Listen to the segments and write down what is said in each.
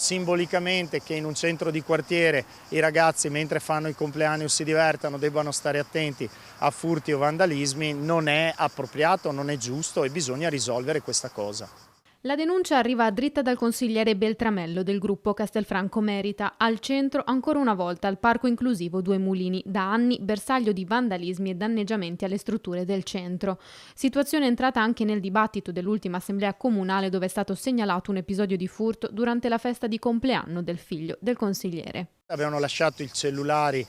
Simbolicamente che in un centro di quartiere i ragazzi mentre fanno i compleanni o si divertano debbano stare attenti a furti o vandalismi non è appropriato, non è giusto e bisogna risolvere questa cosa. La denuncia arriva dritta dal consigliere Beltramello del gruppo Castelfranco Merita. Al centro, ancora una volta, il parco inclusivo Due Mulini, da anni bersaglio di vandalismi e danneggiamenti alle strutture del centro. Situazione entrata anche nel dibattito dell'ultima assemblea comunale dove è stato segnalato un episodio di furto durante la festa di compleanno del figlio del consigliere. Avevano lasciato i cellulari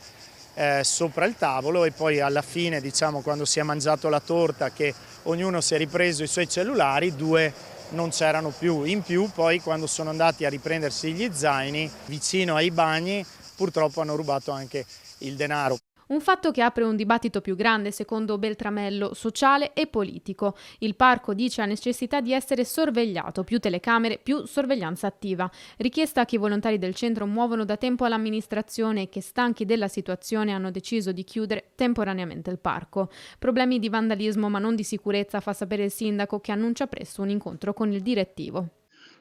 sopra il tavolo e poi alla fine, diciamo, quando si è mangiato la torta che ognuno si è ripreso i suoi cellulari, due non c'erano più. In più poi quando sono andati a riprendersi gli zaini vicino ai bagni purtroppo hanno rubato anche il denaro. Un fatto che apre un dibattito più grande, secondo Beltramello, sociale e politico. Il parco dice ha necessità di essere sorvegliato, più telecamere, più sorveglianza attiva. Richiesta che i volontari del centro muovono da tempo all'amministrazione e che, stanchi della situazione, hanno deciso di chiudere temporaneamente il parco. Problemi di vandalismo ma non di sicurezza, fa sapere il sindaco, che annuncia presto un incontro con il direttivo.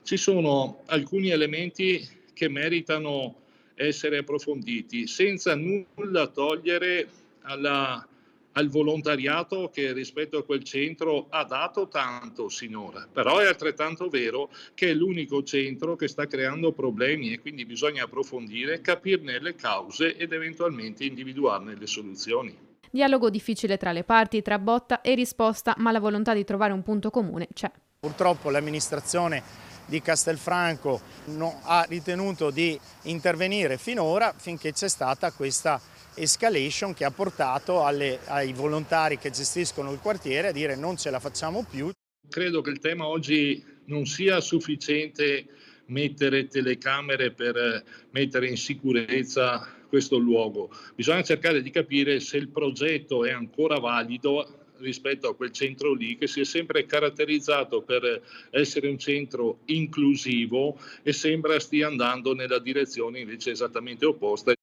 Ci sono alcuni elementi che meritano essere approfonditi, senza nulla togliere al volontariato che rispetto a quel centro ha dato tanto sinora. Però è altrettanto vero che è l'unico centro che sta creando problemi e quindi bisogna approfondire, capirne le cause ed eventualmente individuarne le soluzioni. Dialogo difficile tra le parti, tra botta e risposta, ma la volontà di trovare un punto comune c'è. Purtroppo l'amministrazione di Castelfranco ha ritenuto di intervenire finora finché c'è stata questa escalation che ha portato ai volontari che gestiscono il quartiere a dire non ce la facciamo più. Credo che il tema oggi non sia sufficiente mettere telecamere per mettere in sicurezza questo luogo. Bisogna cercare di capire se il progetto è ancora valido rispetto a quel centro lì che si è sempre caratterizzato per essere un centro inclusivo e sembra stia andando nella direzione invece esattamente opposta.